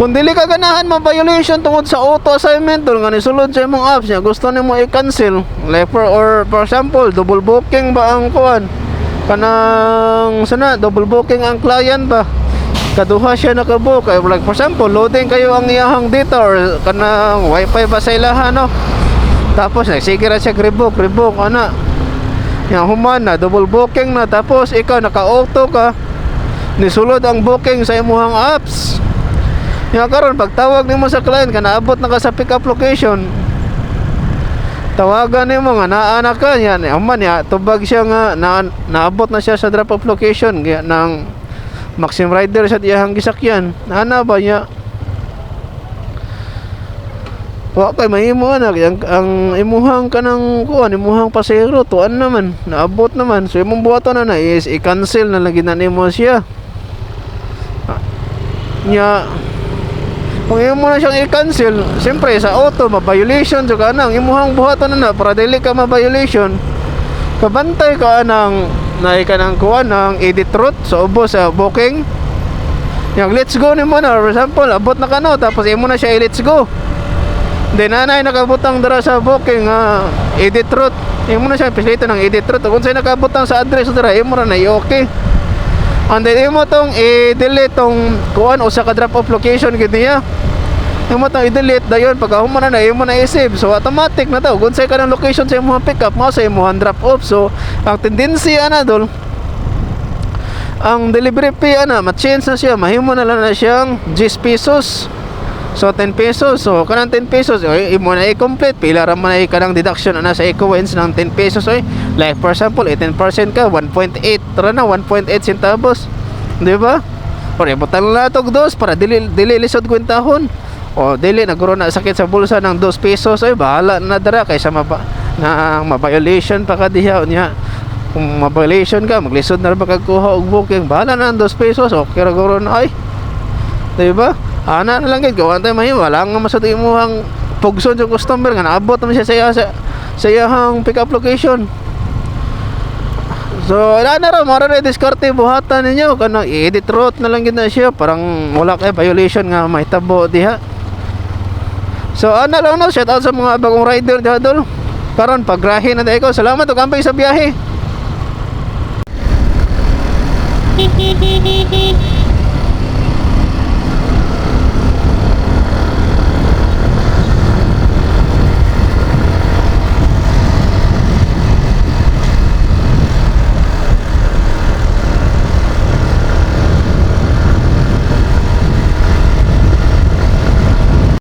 Kung dili ka ganahan ma-violation tungod sa auto assignment dol nga nisulod sa imong apps niya, gusto nimo i-cancel like for example double booking ba ang kuan kanang sana double booking ang client ba kaduha siya nakabook like for example loading kayo ang iyahang data or kanang wifi ba sa ilaha no, tapos sige ra siya rebook ana yang human na double booking na, tapos ikaw naka-auto ka nisulod ang booking sa imong apps. Yang karon pagtawag nimo sa client ka naabot na ka sa pick up location, tawagan nimo nga naa na ka yan human ya tubag siya nga naabot na siya sa drop off location ng Maxim Rider sa iyang gisakyan. Ana ba niya wa kay mahimo na ang imuhang kanang kuan imuhang pasahero tuan naman naabot naman, so imong buhaton na is i-cancel na lagi na nimo siya nya. Kung imo na siyang i-cancel, siyempre sa auto ma-violation so kanang imuhang buhaton na para dili ka ma-violation, kabantay ka anang naay ka nang kuan ng edit route so ubo sa booking yang let's go nimo na. For example abot na kano tapos imo na siya i-let's go, then nanay nakabutang dara sa booking edit route, imo na siya pisilito ng edit route kung sa'y nakabutang sa address dara imo ra na i-okay, and then imo tong i-delete tong kuan o sa ka-drop off location gid niya, imo tong i-delete dayon pagka na imo na i-save, so automatic na daw kung sa'y ka ng location sa imong pick up mo sa imong drop off. So ang tendency ana dol ang delivery fee ana ma-change na siya, mahimo na lang na siyang 10 pesos. So 10 pesos, so kanang 10 pesos imo na i-complete pila ra man ay kanang deduction ana sa eco-wins ng 10 pesos like for example 18% ka 1.8 tara na 1.8 centavos, di ba? Or ibutan na tog dos para dili lisod kwentahon o dili nagro na sakit sa bulsa ng 2 pesos bahala na dara kaysa ma-violation pa ka diha niya. Kung ma-violation ka maglisod na ra magkuha og booking, bahala na ng 2 pesos okay ra guro na di ba? Ana na lang gid gawan tay mahimo wala nga masud imuhang pugson sa customer nga naabot naman siya sa iyang pick up location. So ana ra mara na diskarte buhatan ninyo kanang i-edit route na lang gid na siya parang wala kay violation nga mahitabo diha. So ana lang no, shout out sa mga bagong rider diha dol karon pagrahe na dayo ko. Salamat ug kampay sa biyahe.